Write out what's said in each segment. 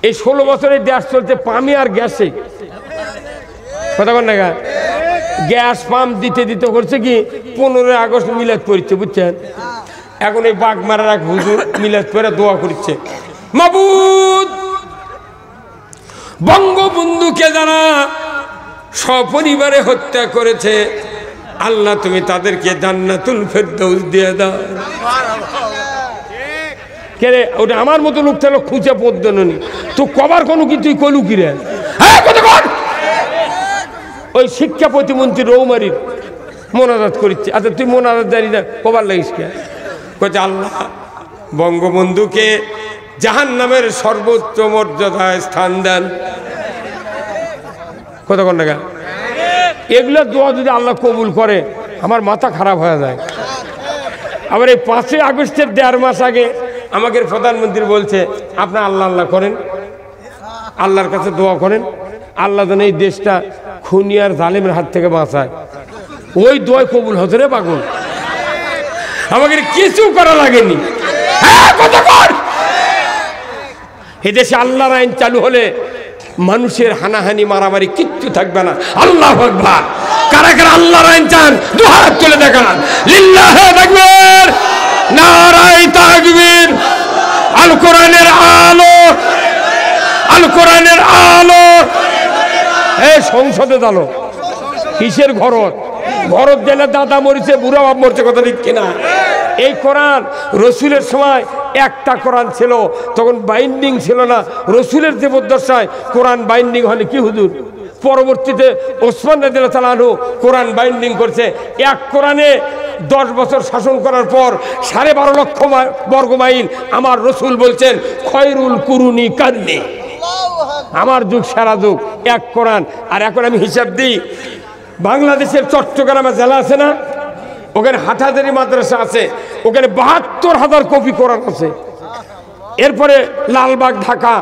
এই 16 বছরের দেশ চলছে পামে আর গ্যাসে। কথা বল না, গ্যাস পাম্প দিতে দিতে করছে কি 15 আগস্ট মিলাদ পড়ছে, বুঝছেন? এখন এই বাগমারার এক হুজুর মিলাদ পড়ে দোয়া করছে, মাবুদ বঙ্গবন্ধুকে যারা সপরিবারে হত্যা করেছে, আল্লাহ তুমি তাদেরকে জান্নাতুল ফেরদৌস দিয়ে দাও। কে রে ওটা আমার মতো লোক থাকলে খুঁজে পদ্মনি তো কবার কোনো কি তুই কলু কিরে? হ্যাঁ কথা কর। ওই শিক্ষা প্রতিমন্ত্রী রৌমারির মোনাজাত করিচ্ছে। আচ্ছা তুই মোনাজাত জানি না কবার লাগিস কে? কইছে আল্লাহ বঙ্গবন্ধুকে জাহান্নামের সর্বোচ্চ মর্যাদায় স্থান দেন। কথা কর না, এগুলো দোয়া যদি আল্লাহ কবুল করে আমার মাথা খারাপ হয়ে যায়। আবার এই 5 আগস্টের 1.5 মাস আগে আমাকে প্রধানমন্ত্রী বলছে আপনি আল্লাহ আল্লাহ করেন, আল্লাহর কাছে দোয়া করেন, আল্লাহ যেন এই দেশটা খুনি আর জালেমের হাত থেকে বাঁচায়। ওই দোয়া কবুল হতে রে পাগল, আমাকে কিছু করা লাগেনি। হ্যাঁ কথা কর। এই দেশে আল্লাহর আইন চালু হলে মানুষের হানাহানি মারামারি কিচ্ছু থাকবে না। আল্লাহু আকবার। কারা কারা আল্লাহর আইন চান দুই হাত তুলে দেখান। লিল্লাহি তাকবীর, নারায়ে তাকবীর। আল কোরআনের আলো, আল কোরআনের আলো। এই সংসদে দালো কিসের ঘরত? ঘরত গেলে দাদা মরিছে, বুড়া বাপ মরছে, কথা ঠিক কিনা? এই কোরআন রসুলের সময় একটা কোরআন ছিল, তখন বাইন্ডিং ছিল না। রসুলের জীবদ্দশায় কোরআন বাইন্ডিং হয়নি কি হুজুর? পরবর্তীতে ওসমান রাদিয়াল্লাহু তাআলা আনহু কোরআন বাইন্ডিং করছে। এক কোরআনে 10 বছর শাসন করার পর 12.5 লক্ষ বর্গ মাইল আমার রসুল বলছেন খয়রুল কুরুনি কারনি, আমার যুগ সেরা যুগ এক কোরআন। আর এখন আমি হিসাব দিই, বাংলাদেশের চট্টগ্রামে জেলা আছে না, ওখানে হাটহাজারী মাদ্রাসা আছে, ওখানে 72,000 কপি কোরআন আছে। এরপরে লালবাগ ঢাকা,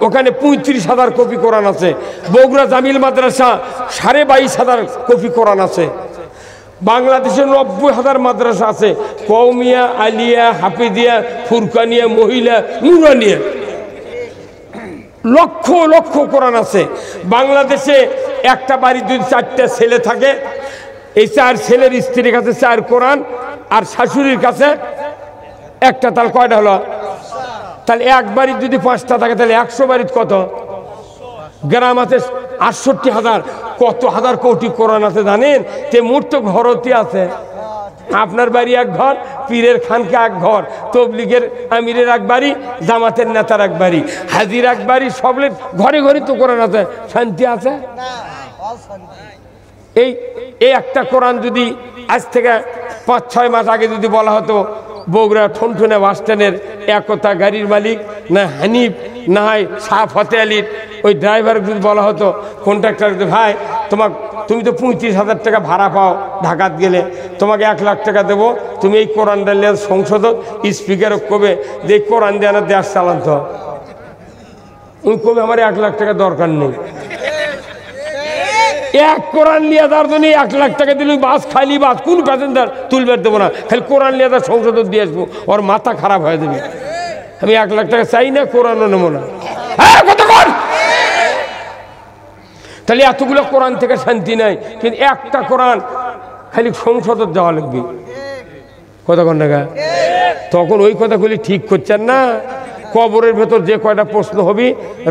ওখানে 35,000 কপি কোরআন আছে। বগুড়া জামিল মাদ্রাসা 22,500 কপি কোরআন আছে। বাংলাদেশে 90,000 মাদ্রাসা আছে, কওমিয়া, আলিয়া, হাফিজিয়া, ফুরকানিয়া, মহিলা, নুরানিয়া, লক্ষ লক্ষ কোরআন আছে। বাংলাদেশে একটা বাড়ি যদি 4টা ছেলে থাকে, এই 4 ছেলের স্ত্রীর কাছে 4 কোরআন আর শাশুড়ির কাছে একটা, তাহলে কয়টা হলো? তাহলে এক বাড়ি যদি 5টা থাকে তাহলে 100 বাড়িতে কত? গ্রাম আছে 68,000। কত হাজার কোটি কোরআন আছে জানেন? তে মূর্ত ঘরতি আছে। আপনার বাড়ি এক ঘর, পীরের খানকে এক ঘর, তবলিগের আমিরের এক বাড়ি, জামাতের নেতার এক বাড়ি, হাজির এক বাড়ি, সবলের ঘরে ঘরে তো কোরআন আছে। শান্তি আছে? এই একটা কোরআন যদি আজ থেকে 5-6 মাস আগে যদি বলা হতো বগুড়া ঠনঠনে বাস স্ট্যান্ডের একতা গাড়ির মালিক না হানিফ না হয় শাহ ফতে আলীর ওই ড্রাইভার যদি বলা হতো, কন্ট্রাক্টর, ভাই তুমি তো 35,000 টাকা ভাড়া পাও ঢাকাত গেলে, তোমাকে 1 লাখ টাকা দেবো, তুমি এই কোরআনটা নিয়ে সংসদ স্পিকারও কবে যে কোরআন দিয়ে না দেশ চালান্ত, উনি কবে আমার 1 লাখ টাকা দরকার নেই। এক কোরআন নিয়ে তার জন্য 1 লাখ টাকা দিলে বাস খালি বাস, কোন প্যাসেঞ্জার তুলবার দেবো না, খালি কোরআন নিয়ে তার সংসদ দিয়ে আসবো, ওর মাথা খারাপ হয়ে যাবে। আমি 1 লাখ টাকা চাই না, কোরআনও নেবো না। হ্যাঁ কত কর। তাহলে এতগুলো কোরআন থেকে শান্তি নাই, কিন্তু একটা কোরআন খালি সংসদে যাওয়া লাগবে। কথা কন না, তখন ওই কথাগুলি ঠিক করছেন না। কবরের ভেতর যে কয়টা প্রশ্ন হবে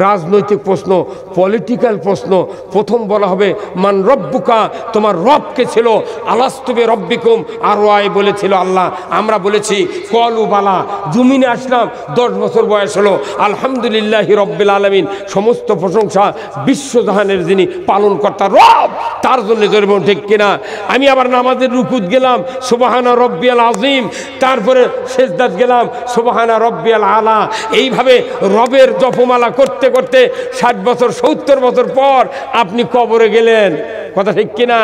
রাজনৈতিক প্রশ্ন, পলিটিক্যাল প্রশ্ন। প্রথম বলা হবে মান রব্বুকা, তোমার রবকে ছিল। আলাস্তুবে রব্বিকুম, আর ওয়াই বলেছিল আল্লাহ, আমরা বলেছি কলু বালা। জমিনে আসলাম, 10 বছর বয়স হলো। আলহামদুলিল্লাহি রব্বিল আলামিন, সমস্ত প্রশংসা বিশ্বজাহানের যিনি পালন কর্তা রব, তার জন্য জোরে বলুন ঠিক কিনা। আমি আবার নামাজের রুকুত গেলাম সুবহানা রব্বিয়াল আযীম, তারপরে সেজদাত গেলাম সুবহানা রব্বিয়াল আলা। এইভাবে রবের জপমালা করতে করতে 60 বছর 70 বছর পর আপনি কবরে গেলেন। কথা ঠিক কিনা?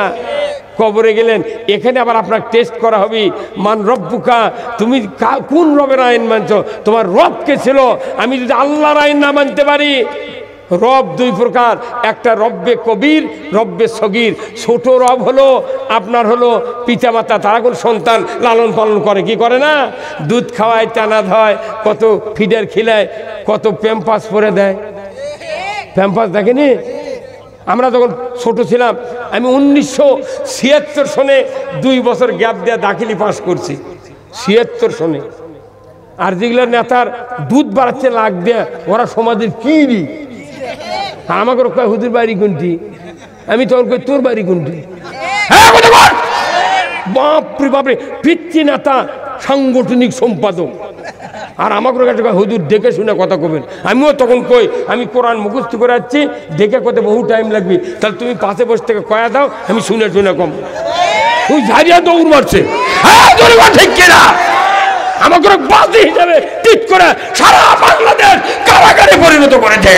কবরে গেলেন, এখানে আবার আপনার টেস্ট করা হবে মান রব্বুকা, তুমি কোন রবের আইন মানছো, তোমার রবকে ছিল। আমি যদি আল্লাহর আইন না মানতে পারি, রব 2 প্রকার, একটা রব্বে কবির, রব্বে সগীর। ছোট রব হলো আপনার হলো পিতামাতা, তারা কোন সন্তান লালন পালন করে, কি করে না? দুধ খাওয়ায়, টানা ধয়, কত ফিডার খিলায়, কত প্যাম্পাস পরে দেয়। প্যাম্পাস দেখেনি? আমরা যখন ছোট ছিলাম, আমি 1976 সনে 2 বছর গ্যাপ দিয়ে দাখিলি পাস করছি, 76 সনে। আর যেগুলো নেতার দুধ বাড়াচ্ছে লাগ দেয়া, ওরা সমাজের কি রি, আমাকে কয় হুজুর বাড়ি কোনটি, আমি তখন কই তোর বাড়ি কোনটি। বাপরে বাপরে, পিচ্ছি নেতা, সাংগঠনিক সম্পাদক। আর আমাকে কাছে হুজুর দেখে শুনে কথা কবেন। আমিও তখন কই আমি কোরআন মুখস্থ করে যাচ্ছি, দেখে কতে বহু টাইম লাগবে, তাহলে তুমি পাশে বসে থেকে কয়া দাও, আমি শুনে শুনে কম। ওই ঝাড়িয়া দৌড় মারছে, ঠিক কিনা? আমাকে বাদী হিসাবে ঠিক করে সারা বাংলাদেশ কারাগারে পরিণত করেছে।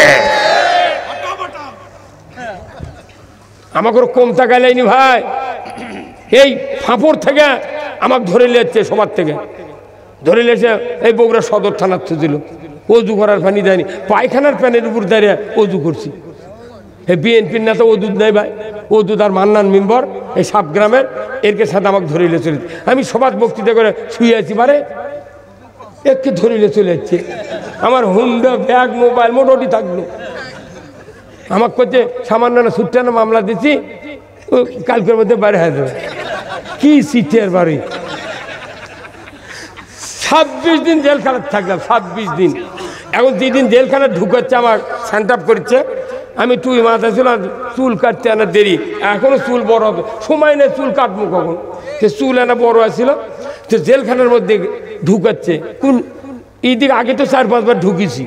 আমাকে কম টাকা লাইনি ভাই, এই ফাঁপড় থেকে আমাকে ধরে নিয়েছে, সবার থেকে ধরে নিয়েছে, এই বগুড়া সদর থানার দিল, অজু করার পানি দেয়নি, পায়খানার প্যানের উপর দাঁড়িয়ে অজু করছি। এই বিএনপির নেতা ওদুদ নাই ভাই, ওদুদ আর মান্নান মেম্বার এই সাবগ্রামের, এরকে সাথে আমাকে ধরে নিয়ে চলে, আমি সবার বক্তৃতা করে শুয়ে আছি, বারে একে ধরে নিয়ে চলে যাচ্ছে। আমার হুন্ডা, ব্যাগ, মোবাইল মোটামুটি থাকলো। আমাকে করছে সামান্য সুট্টানো মামলা দিচ্ছি, কালকের মধ্যে বাইরে হয়ে যাবে। কি সিটের বাড়ি, 26 দিন জেলখানায় থাকলাম, 26 দিন। এখন যেদিন জেলখানায় ঢুকাচ্ছে, আমার স্যান্ড আপ করছে, আমি টুই মাথা ছিলাম, চুল কাটতে আনার দেরি, এখনো চুল বড় হবে, সময় নেই চুল কাটবো কখন। সে চুল আনা বড় আসছিল, তো জেলখানার মধ্যে ঢুকাচ্ছে। কোন এইদিকে আগে তো 4-5 বার ঢুকেছি,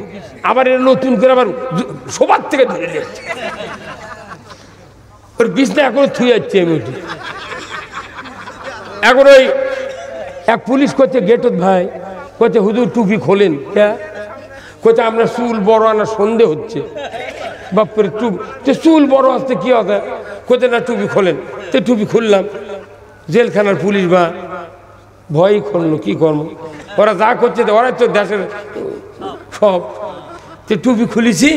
আবার এটা নতুন করে আবার সবার থেকে ধরে যাচ্ছে। ওর বিছনা এখনো থুয়ে যাচ্ছে, আমি উঠি। এখন ওই এক পুলিশ করছে গেটত ভাই, করছে হুজুর টুপি খোলেন, কোথায় আমরা চুল বড় আনার সন্দেহ হচ্ছে। বাপরে টুপি, চুল বড় আসতে কি হবে, কোথায় না টুপি খোলেন, তো টুপি খুললাম। জেলখানার পুলিশ বা ভয়ই খুললো, কি করবো, ওরা যা করছে ওরাই তো দেশের সব। তো টুপি খুলেছি,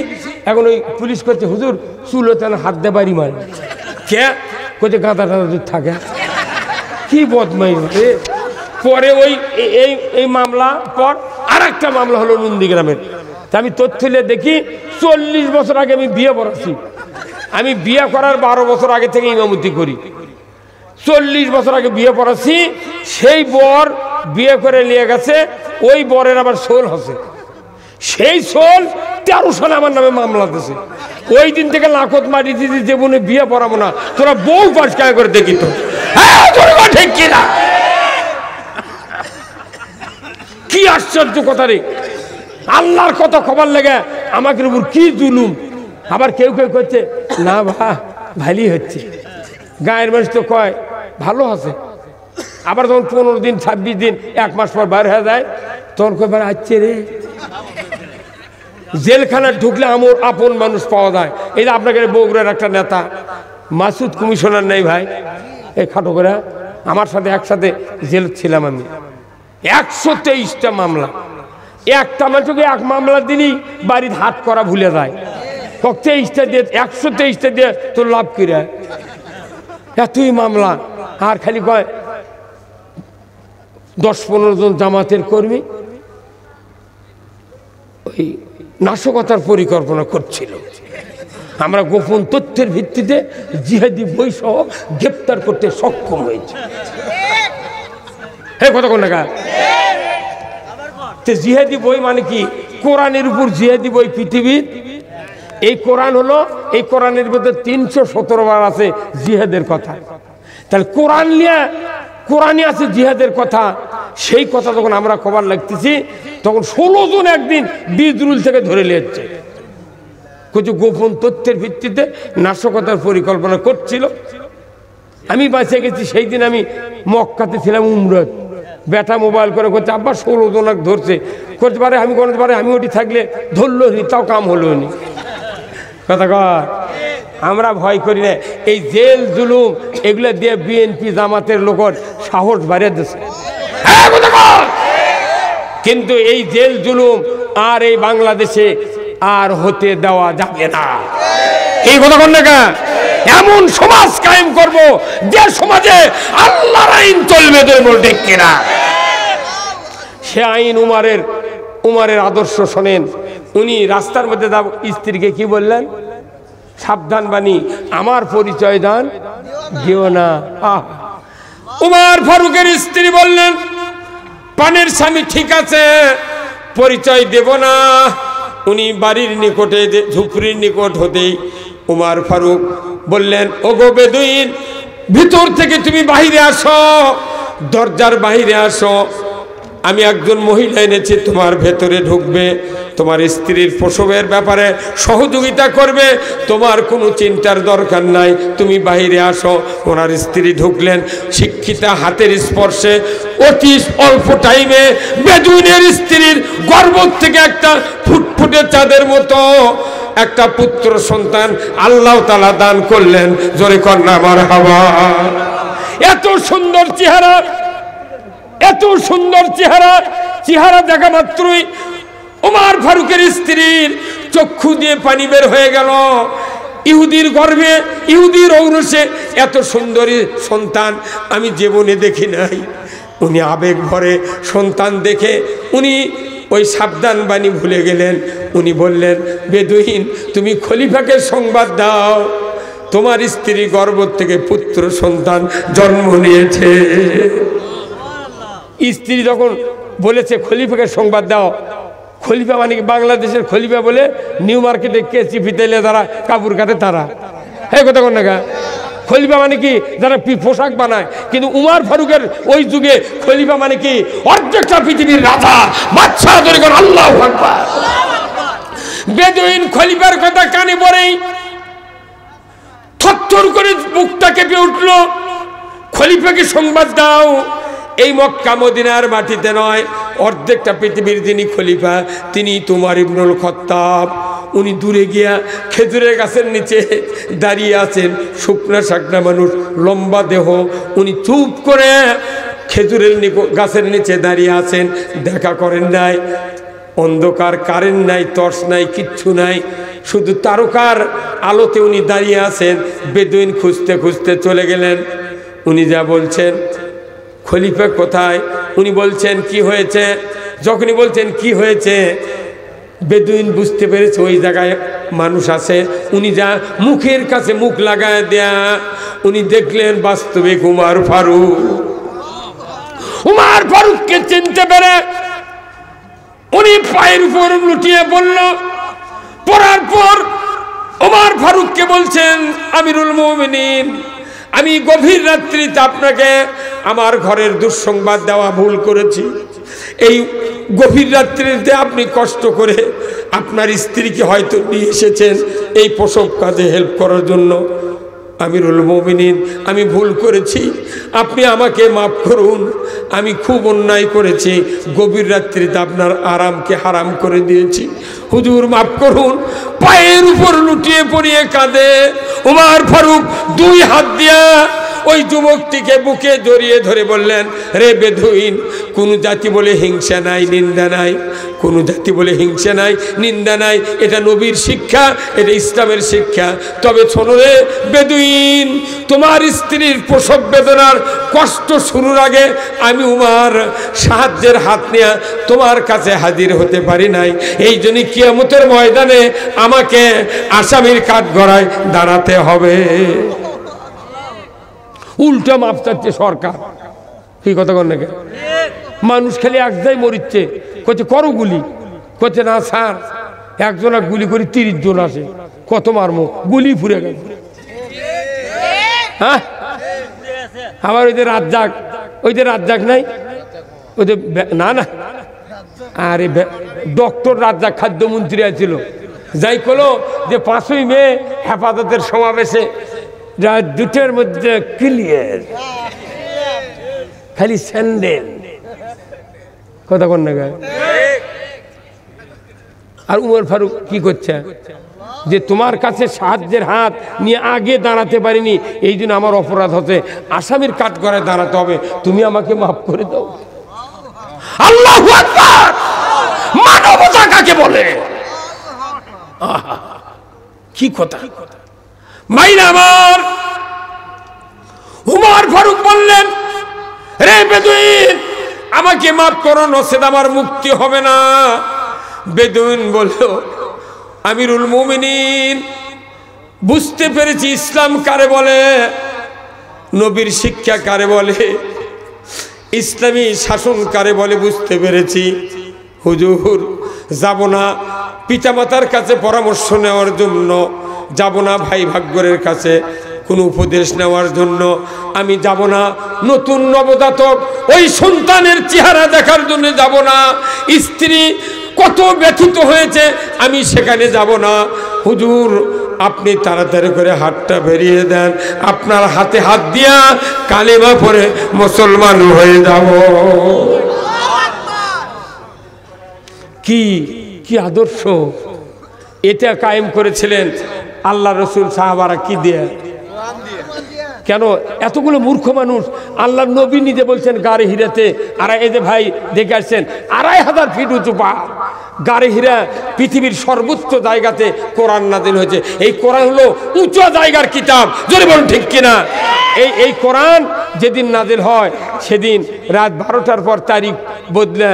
এখন ওই পুলিশ করছে হুজুর চুল হতে হাত দে বাড়ি মারে, কে কোথায় গাঁদা টাদা দুধ থাকে, কি বদমাই। পরে ওই এই মামলা পর আর একটা মামলা হলো নন্দীগ্রামের। তা আমি তথ্য দেখি 40 বছর আগে আমি বিয়ে করাচ্ছি। আমি বিয়ে করার 12 বছর আগে থেকে ইমামতি করি। 40 বছর আগে বিয়ে পড়াচ্ছি, সেই বর বিয়ে করে নিয়ে গেছে, ওই বরের আবার সোল হচ্ছে, সেই সোল 13 সালে আমার নামে মামলা দিয়েছে। ওই দিন থেকে লাখত মারি দিদি, জীবনে বিয়ে পড়াবো না, তোরা বউ পাশ কেন করে দেখি তো, ঠিক কিনা? কি আশ্চর্য কথা রে, আল্লাহর কথা খবর লেগে আমাকে উপর কি জুলুম। আবার কেউ কেউ করছে না ভালোই হচ্ছে, গায়ের মানুষ তো কয় ভালো আছে। আবার যখন 15 দিন 26 দিন 1 মাস পর বার হয়ে যায়, তখন কয়বার আসছে রে। জেলখানায় ঢুকলে আমার আপন মানুষ পাওয়া যায়। এই যে আপনাকে বগুড়ার একটা নেতা মাসুদ কমিশনার নেই ভাই, এই খাটো করে আমার সাথে একসাথে জেল ছিলাম আমি। 123টা মামলা, একটা মানুষকে এক মামলা দিনই বাড়ির হাত করা ভুলে যায়। 23টা দিয়ে 123টা দিয়ে তোর লাভ করে এতই মামলা। আর খালি কয় 10-15 জন জামাতের কর্মী ওই নাশকতার পরিকল্পনা করছিল। আমরা গোপন তথ্যের ভিত্তিতে জিহাদি বই সহ গ্রেপ্তার করতে সক্ষম হয়েছে। হ্যাঁ, কথা কোন টাকা? জিহাদি বই মানে কি? কোরআনের উপর জিহাদি বই পৃথিবীর। এই কোরআন হলো, এই কোরআনের ভিতরে 317 বার আছে জিহাদের কথা। তাহলে কোরআন নিয়ে, কোরআনে আছে জিহাদের কথা। সেই কথা যখন আমরা খবর লাগতেছি, তখন 16 জন একদিন বিদরুল থেকে ধরে নিয়েছে, কিছু গোপন তথ্যের ভিত্তিতে নাশকতার পরিকল্পনা করছিল। আমি বাঁচে গেছি। সেই দিন আমি মক্কাতে ছিলাম উমরাত। বেটা মোবাইল করে করছে আব্বা 16 জন ধরছে, করতে পারে আমি করতে পারে, আমি ওটি থাকলে ধরলো নি, তাও কাম হলো নি। কথা কর, আমরা ভয় করি না। এই জেল জুলুম এগুলো দিয়ে বিএনপি জামাতের লোকের সাহস বাড়িয়ে দিচ্ছে। কিন্তু এই জেল জুলুম আর এই বাংলাদেশে আর হতে দেওয়া যাবে না। এই কথা কোন না, এমন সমাজ কায়েম করব যে সমাজে আল্লাহর আইন চলবে, ঠিক কিনা? সে আইন উমারের আদর্শ শোনেন। উনি রাস্তার মধ্যে স্ত্রীকে কি বললেন, সাবধান বাণী, আমার পরিচয় দান দিও না। উমর ফারুকের স্ত্রী বললেন, পানের স্বামী ঠিক আছে, পরিচয় দেব না। উনি বাড়ির নিকটে, ঝুপড়ির নিকট হতেই উমর ফারুক বললেন, ওগো বেদুইন, ভিতর থেকে তুমি বাহিরে আসো, দরজার বাহিরে আসো, আমি একজন মহিলা এনেছি, তোমার ভেতরে ঢুকবে, তোমার স্ত্রীর প্রসবের ব্যাপারে সহযোগিতা করবে, তোমার কোনো চিন্তার দরকার নাই, তুমি বাহিরে আসো। ওনার স্ত্রী ঢুকলেন, শিক্ষিতা হাতের স্পর্শে অতি অল্প টাইমে বেদুইনের স্ত্রীর গর্ভ থেকে একটা ফুটফুটে চাঁদের মতো একটা পুত্র সন্তান আল্লাহ তাআলা দান করলেন। জোরে কন্যা মারহাবা। এত সুন্দর চেহারা, এত সুন্দর চেহারা, চেহারা দেখা মাত্রই উমর ফারুকের স্ত্রীর চক্ষু দিয়ে পানি বের হয়ে গেল। ইহুদির গর্ভে, ইহুদির ঔরসে এত সুন্দরী সন্তান আমি জীবনে দেখি নাই। উনি আবেগ ভরে সন্তান দেখে উনি ওই সাবধান বাণী ভুলে গেলেন। উনি বললেন, বেদুইন, তুমি খলিফাকে সংবাদ দাও, তোমার স্ত্রী গর্ভ থেকে পুত্র সন্তান জন্ম নিয়েছে। স্ত্রী যখন বলেছে খলিফাকে সংবাদ দাও, খলিফা মানে কি বাংলাদেশের খলিফা বলে নিউ মার্কেটে কেচি ফিতেলে যারা কাপড় কাটে তারা, এই কথা কোন না। খলিফা মানে কি যারা পোশাক বানায়, কিন্তু উমর ফারুকের ওই যুগে খলিফা মানে কি অর্ধেকটা পৃথিবীর রাজা, বাদশা। আল্লাহু আকবার। বেদুইন খলিফার কথা কানে পড়েই থরথর করে বুকটা কেঁপে উঠল। খলিফাকে সংবাদ দাও, এই মক্কা মদিনার মাটিতে নয়, অর্ধেকটা পৃথিবীর যিনি খলিফা তিনি তোমার ইবনুল খাত্তাব। উনি দূরে গিয়া খেজুরের গাছের নিচে দাঁড়িয়ে আছেন, শুকনা শাকনা মানুষ, লম্বা দেহ। উনি চুপ করে খেজুরের গাছের নিচে দাঁড়িয়ে আছেন, দেখা করেন নাই। অন্ধকার, কারেন্ট নাই, টর্চ নাই, কিচ্ছু নাই, শুধু তারকার আলোতে উনি দাঁড়িয়ে আছেন। বেদুইন খুঁজতে খুঁজতে চলে গেলেন। উনি যা বলছেন, খলিফা কোথায়? উনি বলছেন কি হয়েছে? যখনই বলছেন কি হয়েছে, বেদুইন বুঝতে পেরেছে ওই জায়গায় মানুষ আছে। উনি যা মুখের কাছে মুখ লাগায় দেয়া, উনি দেখলেন বাস্তবিক উমর ফারুক। উমর ফারুককে চিনতে পেরে উনি পায়ের উপর লুটিয়ে পড়ল। পড়ার পর উমর ফারুককে বলছেন, আমিরুল মুমিনিন, আমি গভীর রাত্রিতে আপনাকে আমার ঘরের দুঃসংবাদ দেওয়া ভুল করেছি। এই গভীর রাত্রিতে আপনি কষ্ট করে আপনার স্ত্রীকে হয়তো নিয়ে এসেছেন এই প্রসব কাজে হেল্প করার জন্য। আমিরুল মুমিনিন, আমি ভুল করেছি, আপনি আমাকে মাফ করুন, আমি খুব অন্যায় করেছি, গভীর রাত্রিতে আপনার আরামকে হারাম করে দিয়েছি, হুজুর মাফ করুন। পায়ের উপর লুটিয়ে পড়িয়ে কাঁদে উমর ফারুক। দুই হাত দিয়া ওই যুবকটিকে বুকে জড়িয়ে ধরে বললেন, রে বেদুইন, কোন জাতি বলে হিংসা নাই, নিন্দা নাই, কোন জাতি বলে হিংসা নাই, নিন্দা নাই, এটা নবীর শিক্ষা, এটা ইসলামের শিক্ষা। তবে শোনো রে বেদুইন, তোমার স্ত্রীর প্রসব বেদনার কষ্ট শুরুর আগে আমি উমর সাহায্যের হাত নিয়ে তোমার কাছে হাজির হতে পারি নাই। এই জন্য কিয়ামতের ময়দানে আমাকে আসামির কাঠগড়ায় দাঁড়াতে হবে। উল্টা মাপ চাচ্ছে সরকার। কি কথা কর নাকি? মানুষ খালি একজাই মরিচ্ছে, কচ্ছে করো গুলি, কচ্ছে না স্যার একজনা গুলি করে 30 জন আসে, কত মারমো, গুলি ফুরে গেল। হ্যাঁ, আবার ওই যে রাজ্জাক, ওই যে রাজ্জাক নাই, ওই যে না না, আরে ডক্টর রাজ্জাক খাদ্যমন্ত্রী আছিল, যাই করলো যে 5ই মে হেফাজতের সমাবেশে রাত 2টার মধ্যে ক্লিয়ার, খালি স্যান্ডেল। কথা কন না গায়ে। আর উমর ফারুক কি করছে, যে তোমার কাছে সাহায্যের হাত নিয়ে আগে দাঁড়াতে পারিনি, এই জন্য আমার অপরাধ হচ্ছে, আসামির কাঠগড়ায় দাঁড়াতে হবে, তুমি আমাকে মাফ করে দাও। আল্লাহু আকবার! মানবতা কাকে বলে? কি কথা মাইনা আমার। উমর ফারুক বললেন, রে বেদুইন, আমাকে মাফ করো, নচেত আমার মুক্তি হবে না। বেদুইন বলল, আমিরুল মুমিনিন, বুঝতে পেরেছি ইসলাম কারে বলে, নবীর শিক্ষা কারে বলে, ইসলামী শাসন কারে বলে বুঝতে পেরেছি। হুজুর, যাব না পিতামাতার কাছে পরামর্শ নেওয়ার জন্য, যাব না ভাই ভাগ্যরের কাছে কোনো উপদেশ নেওয়ার জন্য, আমি যাব না নতুন নবজাতক ওই সন্তানের চেহারা দেখার জন্য যাব না, স্ত্রী কত ব্যথিত হয়েছে আমি সেখানে যাব না। হুজুর, আপনি তাড়াতাড়ি করে হাতটা বেরিয়ে দেন, আপনার হাতে হাত দিয়া কালেমা পড়ে মুসলমান হয়ে যাব। কি কি আদর্শ এটা কায়েম করেছিলেন আল্লাহ রসুল সাহাবারা, কি দিয়ে? কেন এতগুলো মূর্খ মানুষ? আল্লাহ নবী নিজে বলছেন গারে হিরাতে, আর এই যে ভাই দেখে আসছেন 2500 ফিট উঁচু পাহাড় গারে হীরা, পৃথিবীর সর্বোচ্চ জায়গাতে কোরআন নাজিল হয়েছে। এই কোরআন হলো উঁচু জায়গার কিতাব, যদি বলুন ঠিক কিনা? এই কোরআন যেদিন নাজিল হয় সেদিন রাত 12টার পর তারিখ বদলে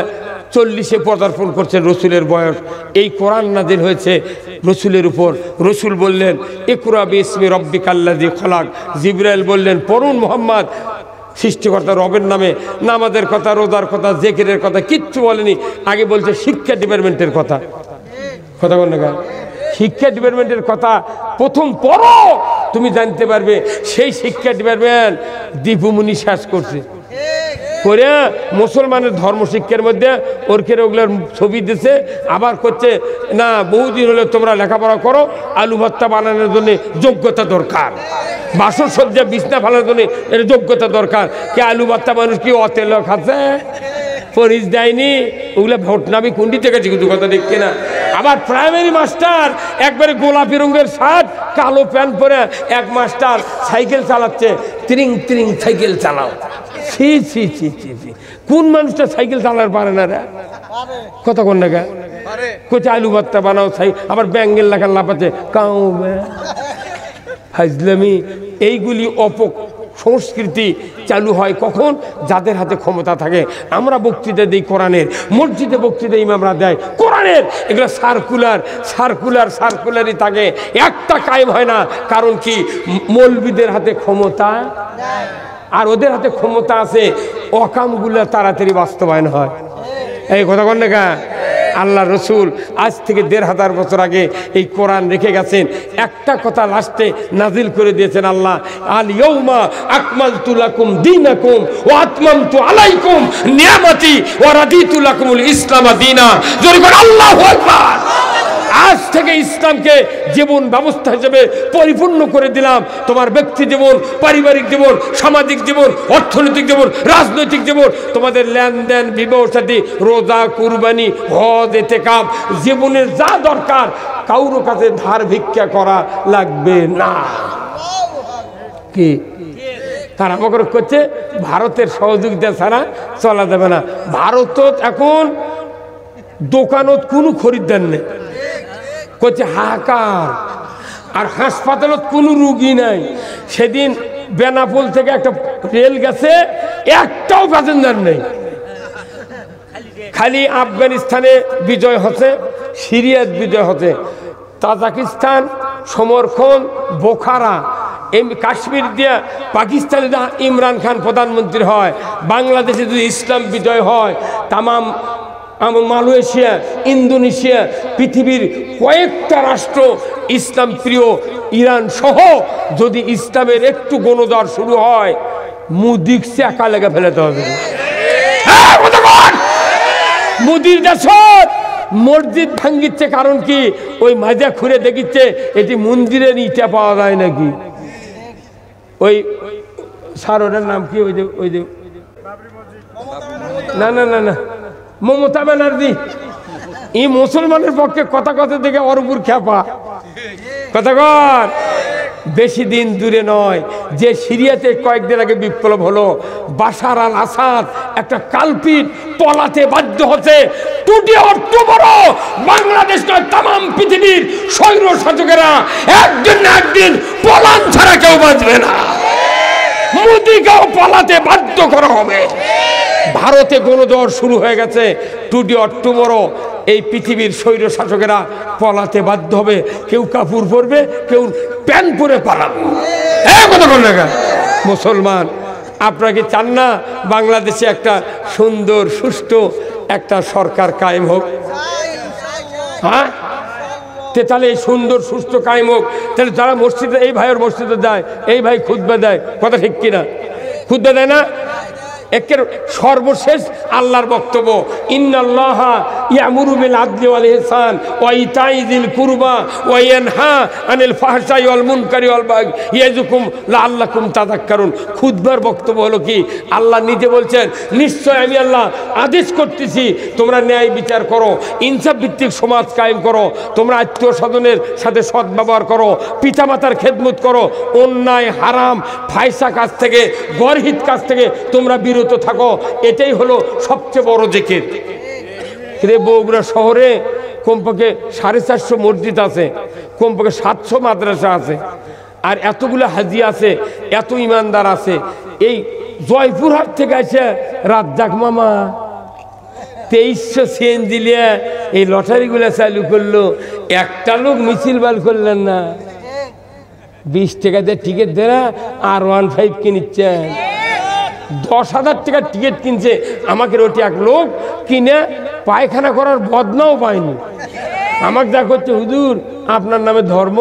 40-এ পদার্পণ করছেন রসুলের বয়স। এই কোরআন নাজিল হয়েছে রসুলের উপর। রসুল বললেন, ইকরা বিসমি রব্বিকাল্লাযী খলাক। জিবরাইল বললেন, পড়ুন মুহাম্মদ, সৃষ্টিকর্তা রবের নামে। নামাজের কথা, রোজার কথা, জিকিরের কথা কিচ্ছু বলেনি। আগে বলছে শিক্ষা ডিপার্টমেন্টের কথা। কথা বল না, শিক্ষা ডিপার্টমেন্টের কথা প্রথম পড়ো, তুমি জানতে পারবে সেই শিক্ষা ডিপার্টমেন্ট দীপুমুনি শেষ করছে করে মুসলমানের ধর্ম শিক্ষার মধ্যে ওরকের ওগুলোর ছবি দিছে, আবার করছে না বহুদিন হলে তোমরা লেখাপড়া করো, আলু ভর্তা বানানোর জন্য যোগ্যতা দরকার, বাসন সজ্জা বিছনা ফেলার জন্য এর যোগ্যতা দরকার। কে আলু ভর্তা মানুষ কি অতেল খাচ্ছে, পরিচ দেয়নি, ওগুলো ভোট নামি কুন্ডি থেকে কিন্তু কথা দেখছে না। আবার প্রাইমারি মাস্টার একবারে গোলাপি রঙের শার্ট, কালো প্যান্ট পরে এক মাস্টার সাইকেল চালাচ্ছে, ত্রিং ত্রিং সাইকেল চালাও। ছি ছি ছি ছি ছি, কোন মানুষটা সাইকেল চালার পারে না রে? কথা কোন না কোথায় আলু ভর্তা বানাও, আবার ব্যাঙ্গেল লাগার লাপাচ্ছে কাউ ফাজলামি। এইগুলি সংস্কৃতি চালু হয় কখন? যাদের হাতে ক্ষমতা থাকে। আমরা বক্তৃতা দিই কোরআনের, মসজিদে বক্তৃতা ইমামরা দেয় কোরআনের, এগুলো সার্কুলারই থাকে, একটা কায়েম হয় না। কারণ কি? মৌলবীদের হাতে ক্ষমতা, আর ওদের হাতে ক্ষমতা আছে, অকামগুলো তাড়াতাড়ি বাস্তবায়ন হয়। এই কথা বল না। আল্লাহ রসুল আজ থেকে 1500 বছর আগে এই কোরআন রেখে গেছেন। একটা কথা লাস্টে নাজিল করে দিয়েছেন আল্লাহ, আল ইয়াউমা আকমালতু লাকুম দীনাকুম ওয়া আতমামতু আলাইকুম নিয়ামতি ওয়া রাদিতু লাকুমুল ইসলাম দীনা। জোরে বল আল্লাহু আকবার। আজ থেকে ইসলামকে জীবন ব্যবস্থা হিসেবে পরিপূর্ণ করে দিলাম। তোমার ব্যক্তি জীবন, পারিবারিক জীবন, সামাজিক জীবন, অর্থনৈতিক জীবন, রাজনৈতিক জীবন, তোমাদের লেনদেন, বিবাহ শাদী, রোজা, কুরবানি, হজ, ইতিকাফ, জীবনের যা দরকার কারোর কাছে ধার ভিক্ষা করা লাগবে না। কি তারা আমাকে করছে ভারতের সহযোগিতা ছাড়া চলা যাবে না। ভারত এখন দোকানত কোনো খরিদ্দার নেই, করছে হাহাকার, আর হাসপাতালত কোনো রুগী নাই। সেদিন বেনাপোল থেকে একটা রেল গেছে, একটাও প্যাসেঞ্জার নেই। খালি আফগানিস্তানে বিজয় হচ্ছে, সিরিয়াত বিজয় হচ্ছে, তাজিকিস্তান, সমরখন, বোখারা, কাশ্মীর দিয়ে পাকিস্তানে ইমরান খান প্রধানমন্ত্রী হয়, বাংলাদেশে যদি ইসলাম বিজয় হয়, তামাম মালয়েশিয়া, ইন্দোনেশিয়া, পৃথিবীর কয়েকটা রাষ্ট্র ইসলাম প্রিয়, ইরান সহ যদি ইসলামের একটু গণজোয়ার শুরু হয়, মুদিক একা লেগে ফেলাতে হবে। মুদির দেশ মসজিদ ভাঙ্গিচ্ছে, কারণ কি? ওই মাজা খুঁড়ে দেখিচ্ছে এটি মন্দিরের ইটা পাওয়া যায় নাকি। ওই স্যার ওটার নাম কি? ওই যে না না না না মমতা ব্যানার্জি, এই মুসলমানের পক্ষে কথা কথা থেকে ওর উপর খেপা কথা কর। বেশি দিন দূরে নয়, যে সিরিয়াতে কয়েকদিন আগে বিপ্লব হলো, বাশার আল আসাদ একটা কালপিট পলাতে বাধ্য হচ্ছে। টুডে অর টুমরো বাংলাদেশ নয়, তামাম পৃথিবীর স্বৈর শাসকেরা একদিন না একদিন পলান ছাড়া কেউ বাঁচবে না। মোদিকেও পালাতে বাধ্য করা হবে। ভারতে গণদৌড় শুরু হয়ে গেছে, টুডে অর টুমরো এই পৃথিবীর স্বৈর শাসকেরা পালাতে বাধ্য হবে। কেউ কাপড় পরবে, কেউ প্যান্ট পরে পালাবে। মুসলমান, আপনারা কি চান না বাংলাদেশে একটা সুন্দর সুষ্ঠু একটা সরকার কায়েম হোক? হ্যাঁ, তাহলে এই সুন্দর সুস্থ কায়েম হোক। তাহলে যারা মসজিদে, এই ভাইয়ের মসজিদে যায়, এই ভাই খুতবা দেয়, কথা ঠিক কিনা? খুতবা দেয় না? একের সর্বশেষ আল্লাহর বক্তব্য, ইন্নাল্লাহা ইয়ামুরু বিল আদলি ওয়াল ইহসান ওয়া ইতাই যিল কুরবা ওয়া ইয়ানহা আনিল ফাহশাই ওয়াল মুনকারি ওয়াল বাগই ইয়াযুকুম লাআল্লাকুম তাযাক্কারুন। খুতবার বক্তব্য হলো কি, আল্লাহ নিজে বলছেন, নিশ্চয় আমি আল্লাহ আদেশ করতেছি তোমরা ন্যায় বিচার করো, ইনসাফ ভিত্তিক সমাজ কায়েম করো, তোমরা আত্মীয় স্বজনের সাথে সদ্ব্যবহার করো, পিতামাতার খেদমত করো, অন্যায় হারাম ফায়সা কাজ থেকে, গরহিত কাজ থেকে তোমরা বিরত থাকো। এটাই হলো সবচেয়ে বড় জিকির। বগুড়া শহরে কমপক্ষে 450 মসজিদ আছে, কমপক্ষে 700 মাদ্রাসা আছে, আর এতগুলো হাজি আছে, এত ইমানদার আছে। এই জয়পুরহাট থেকে আছে রাজ্জাক মামা 2300 সিএনজি নিয়ে এই লটারিগুলো চালু করলো। একটা লোক মিছিল বার করলেন না, 20 টাকা দিয়ে টিকিট দেনা আর 15 কিনিচ্ছেন। 10,000 টাকার টিকিট কিনছে, আমাকে ওটি এক লোক কিনে পায়খানা করার বদনাও পায়নি। আমাকে যা করছে, হুজুর আপনার নামে ধর্ম,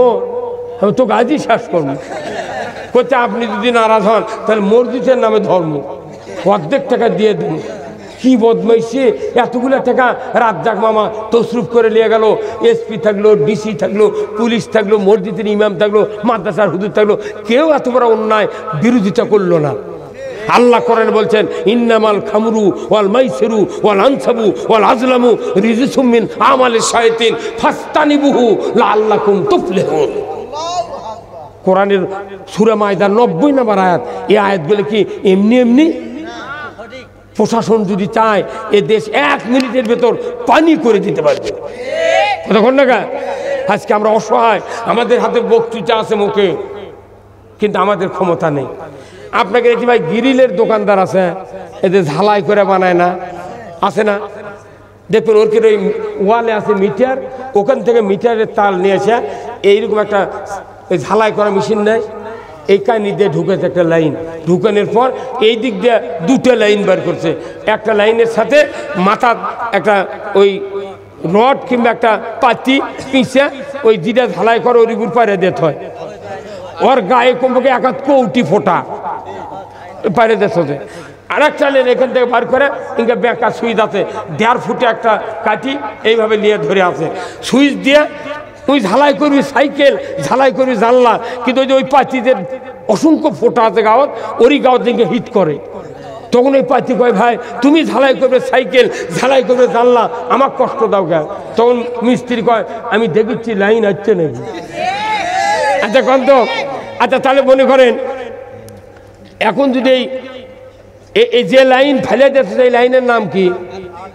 আমি তো গাজী শ্বাস করব। করছে আপনি যদি নারাজ হন তাহলে মসজিদের নামে ধর্ম, অর্ধেক টাকা দিয়ে দেন। কি বদমাইশি, এতগুলো টাকা রাজ্জাক মামা তসরুফ করে নিয়ে গেল। এসপি থাকলো, ডিসি থাকলো, পুলিশ থাকলো, মসজিদের ইমাম থাকলো, মাদ্রাসার হুজুর থাকলো, কেউ এত বড় অন্যায় বিরোধিতা করলো না। আল্লাহ কোরআনে বলছেন, ইন্নামাল খামরু ওয়াল মাইসিরু ওয়াল আনসাবু ওয়াল আজলামু রিজসুম মিন আমালিশ শায়াতিন ফাস্তানিবুহু লাআল্লাকুম তুফলিহুন। কোরআনের সূরা মায়দার 90 নম্বর আয়াত। এই আয়াতগুলো কি এমনি এমনি? প্রশাসন যদি চায় এ দেশ 1 মিনিটের ভেতর পানি করে দিতে পারবে। কতক্ষণ না? আজকে আমরা অসহায়, আমাদের হাতে বক্তৃতা আছে মুখে, কিন্তু আমাদের ক্ষমতা নেই। আপনাকে দেখি ভাই গ্রিলের দোকানদার আছে, এদের ঝালাই করে বানায় না, আছে না? দেখবেন ওর ওই ওয়ালে আছে মিটার, ওখান থেকে মিটারের তার নিয়েছে, এইরকম একটা ঝালাই করা মেশিন নেয়, এই কানি দিয়ে ঢুকেছে একটা লাইন, ঢুকানোর পর এই দিক দিয়ে 2টা লাইন বার করছে। একটা লাইনের সাথে মাথা একটা ওই রড কিংবা একটা পাতি পিঁচে ওই যেটা ঝালাই করে ওর উপর পাড়ে দিতে হয়। ওর গায়ে কমপক্ষে 1 কৌটি ফোটা পাড়ে দিতে হচ্ছে। আর একটা লাইন এখান থেকে বার করে ইনকা বেঁকা সুইচ আছে, 1.5 ফুটে একটা কাঠি এইভাবে নিয়ে ধরে আছে। সুইচ দিয়ে তুই ঝালাই করবি সাইকেল, ঝালাই করবি জানলা, কিন্তু ওই যে ওই পাতিদের অসংখ্য ফোটা আছে গাঁত, ওরই গাঁত দিকে হিট করে। তখন ওই পাতি কয়, ভাই তুমি ঝালাই করবে সাইকেল, ঝালাই করবে জানলা, আমার কষ্ট দাও কে? তখন মিস্ত্রি কয়, আমি দেখেছি লাইন হচ্ছে নাকি। আচ্ছা কন্ত, আচ্ছা তাহলে মনে করেন এখন যদি এই যে লাইন ফেলে দিচ্ছে, এই লাইনের নাম কি?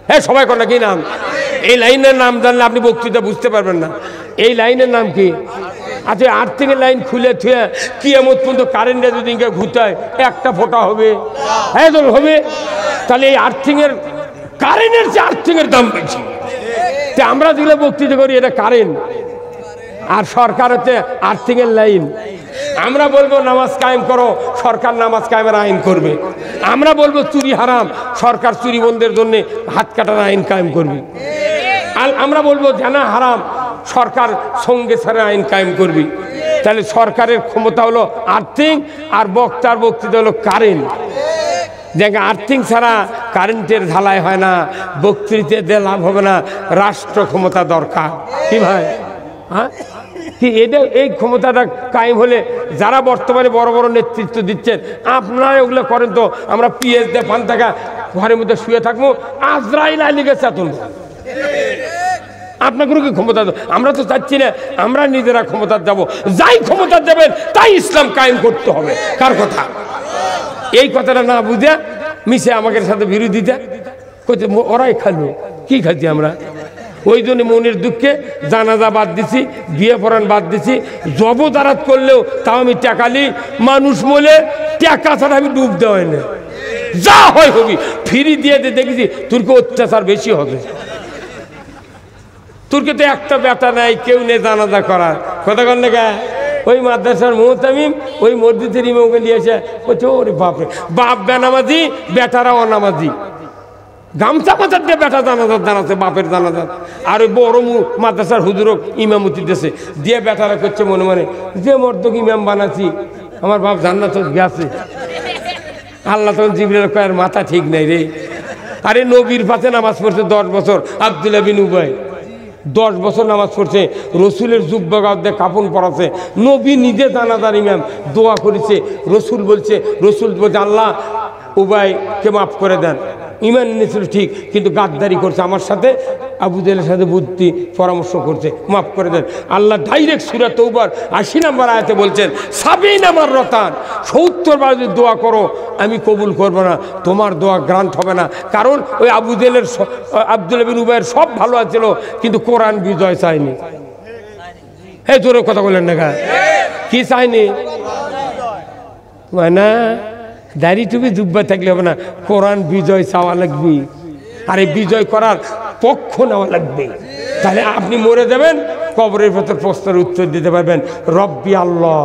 হ্যাঁ সবাই কর না কি নাম? এই লাইনের নাম জানলে আপনি বক্তৃতা বুঝতে পারবেন না। এই লাইনের নাম কি? আচ্ছা আর্থিংয়ের লাইন খুলে থুয়ে কিয়ামত পর্যন্ত কারেন্টে যদি ঘুরতায় একটা ফোঁটা হবে? হ্যাঁ তো হবে। তাহলে এই আর্থিংয়ের, কারেন্টের যে আর্থিংয়ের দাম বেশি। তো আমরা যেগুলো বক্তৃতা করি এটা কারেন্ট, আর সরকার হচ্ছে আর্থিংয়ের লাইন। আমরা বলবো নামাজ কায়েম করো, সরকার নামাজ কায়েমের আইন করবে। আমরা বলবো চুরি হারাম, সরকার চুরি বন্ধের জন্য হাত কাটার আইন কায়েম করবে। আর আমরা বলবো জানা হারাম, সরকার সঙ্গে সারা আইন কায়েম করবে। তাহলে সরকারের ক্ষমতা হলো আর্থিং, আর বক্তার বক্তৃতা হলো কারেন্ট। দেখে আর্থিং ছাড়া কারেন্টের ঝালাই হয় না, বক্তৃতাতে লাভ হবে না, রাষ্ট্র ক্ষমতা দরকার। কি ভাই? হ্যাঁ, কি এটা এই ক্ষমতাটা কায়েম হলে যারা বর্তমানে বড় বড় নেতৃত্ব দিচ্ছেন, আপনারা ওগুলো করেন তো আমরা পিএস দিয়ে পান টাকা ঘরের মধ্যে শুয়ে থাকবো, আজরাইল আলী গেছে এত আপনাকে কি ক্ষমতা? আমরা তো চাচ্ছি না আমরা নিজেরা ক্ষমতা যাব, যাই ক্ষমতা যাবেন তাই ইসলাম কায়েম করতে হবে। কার কথা? এই কথাটা না বুঝে মিশে আমাদের সাথে বিরোধিতা করছে। ওরাই খালো, কি খাচ্ছি আমরা? ওই জন্য মনের দুঃখে জানাজা বাদ দিছি, বিয়ে পড়ান বাদ দিছি, জবদারাত করলেও তাও আমি টাকালি মানুষ বলে টাকা ছাড়া আমি ডুব দেওয়াই না, যা হয় হবি। ফ্রি দিয়ে দেখেছি তোরকে অত্যাচার বেশি হবে। তোরকে তো একটা বেটা নাই, কেউ নেই জানাজা করার, কথা কন না। ওই মাদ্রাসার মোহতামিম ওই মসজিদের ইমামকে নিয়েছে, বলছে ওরে বাপরে, বাপ বেনামাজি, বেটারা অনামাজি। গামছা মাথার দিয়ে বেটা জানাজাত জানাচ্ছে, বাপের জানাজাত। আর ওই বড় মাদ্রাসার হুজুরক ইমামতি দেশে দিয়ে বেটারা করছে মনে মনে, যে মর্দক ইমাম বানাচ্ছি আমার বাপ জান্নাত গেছে। আল্লাহ তখন জিবরাইল কয় মাথা ঠিক নাই রে। আরে নবীর পাশে নামাজ পড়ছে 10 বছর আব্দুল্লাহ বিন উবাই, 10 বছর নামাজ পড়ছে, রসুলের জুব্বা গাউদ্দে কাপড় পরাছে, নবী নিজে জানাজার ইমাম দোয়া করেছে। রসুল বলছে আল্লাহ উবাইকে মাফ করে দেন। ইমান এনেছিল ঠিক, কিন্তু গাদ্দারি করছে আমার সাথে, আবু জেহেলের সাথে বুদ্ধি পরামর্শ করছে, মাফ করে দেন। আল্লাহ ডাইরেক্ট সূরা তওবার 80 নম্বর আয়াতে বলছেন 70 নম্বর রতান, 70 বার যদি দোয়া করো আমি কবুল করব না, তোমার দোয়া গ্রান্ট হবে না। কারণ ওই আবু জেহেলের আব্দুল্লাহ বিন উবাইয়ের সব ভালো আছিল, কিন্তু কোরআন বিজয় চায়নি। হে জোরে কথা বলেন না, কি চায়নি? মানে দাড়ি টুপি জুব্বা থাকলে হবে না, কোরআন বিজয় চাওয়া লাগবে, আর এই বিজয় করার পক্ষ নেওয়া লাগবে। তাহলে আপনি মরে যাবেন, কবরের ভেতর প্রশ্নের উত্তর দিতে পারবেন, রব্বি আল্লাহ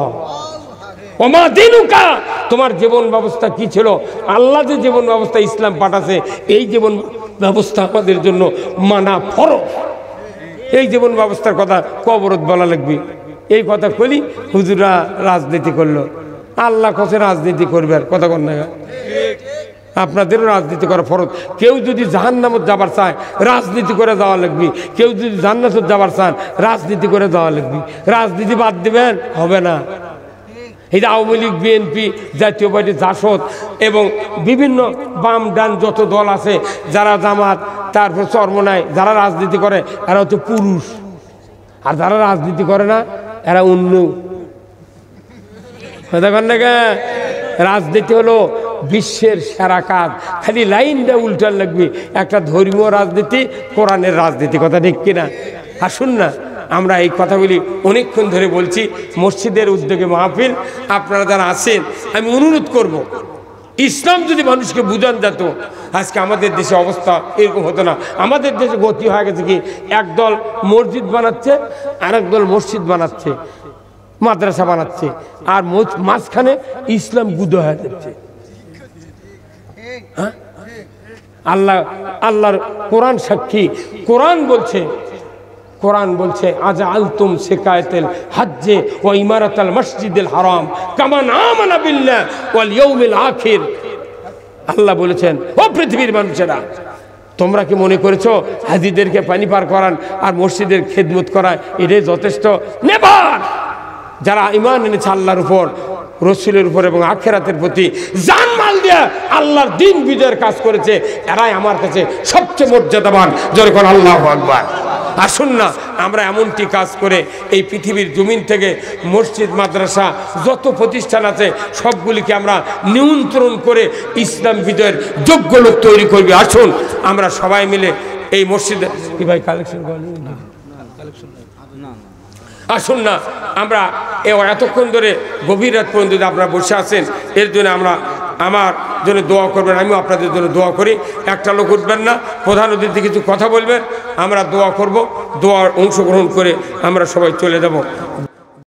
ওমা দিনুকা, তোমার জীবন ব্যবস্থা কি ছিল? আল্লাহ যে জীবন ব্যবস্থা ইসলাম পাঠাছে, এই জীবন ব্যবস্থা আমাদের জন্য মানা ফরজ। এই জীবন ব্যবস্থার কথা কবরত বলা লাগবে। এই কথা কলি হুজুরা রাজনীতি করলো, আল্লাহ কাছে রাজনীতি করবে আর কথা কন না। আপনাদেরও রাজনীতি করা ফরজ। কেউ যদি জাহান্নামত যাবার চায় রাজনীতি করে যাওয়া লাগবে, কেউ যদি জান্নাতে যাবার চান রাজনীতি করে যাওয়া লাগবে। রাজনীতি বাদ দিবেন হবে না। এই যে আওয়ামী লীগ, বিএনপি, জাতীয় পার্টি, জাসদ এবং বিভিন্ন বাম ডান যত দল আছে, যারা জামাত, তারপর চরমনায় যারা রাজনীতি করে এরা হচ্ছে পুরুষ, আর যারা রাজনীতি করে না এরা অন্য। রাজনীতি হলো বিশ্বের সেরা কাজ, খালি লাইনটা উল্টার লাগবে। একটা ধর্মীয় রাজনীতি, কোরআনের রাজনীতি, কথা ঠিক কিনা? আসুন না, আমরা এই কথাগুলি অনেকক্ষণ ধরে বলছি। মসজিদের উদ্যোগে মাহফিল, আপনারা যারা আছেন আমি অনুরোধ করব, ইসলাম যদি মানুষকে বুঝান যেত, আজকে আমাদের দেশে অবস্থা এরকম হতো না। আমাদের দেশে গতি হয়ে গেছে কি, একদল মসজিদ বানাচ্ছে, আরেক দল মসজিদ বানাচ্ছে, মাদ্রাসা বানাচ্ছে, আর মাঝখানে ইসলাম গুদো হয়ে যাচ্ছে। আল্লাহর কোরআন সাক্ষী। কোরআন বলছে আজা আলতুম শিকায়াতুল হজ্জে ওয়া ইমারাতুল মসজিদুল হারাম কামান আমানা বিল্লাহ ওয়াল ইয়াউমিল আখির। আল্লাহ বলেছেন, ও পৃথিবীর মানুষেরা, তোমরা কি মনে করেছো হাজিদেরকে পানি পার করান আর মসজিদের খেদমত করা এটাই যথেষ্ট? নেভার। যারা ঈমান এনেছে আল্লাহর উপর, রসুলের উপর এবং আখিরাতের প্রতি জানমাল দিয়ে আল্লাহর দ্বীন বিজয়ের কাজ করেছে, এরাই আমার কাছে সবচেয়ে মর্যাদাবান। যখন আল্লাহু আকবার। আসুন না, আমরা এমনটি কাজ করে এই পৃথিবীর জমিন থেকে মসজিদ, মাদ্রাসা, যত প্রতিষ্ঠান আছে সবগুলিকে আমরা নিয়ন্ত্রণ করে ইসলাম বিজয়ের যোগ্য লোক তৈরি করবি। আসুন আমরা সবাই মিলে এই মসজিদে কি ভাই কালেকশন আসুন না, আমরা এতক্ষণ ধরে গভীর রাত পর্যন্ত যদি আপনারা বসে আছেন, এর জন্য আমার জন্য দোয়া করবেন, আমিও আপনাদের জন্য দোয়া করি। একটা লোক উঠবেন না, প্রধান অতিথি কিছু কথা বলবেন, আমরা দোয়া করব, দোয়ার অংশগ্রহণ করে আমরা সবাই চলে যাব।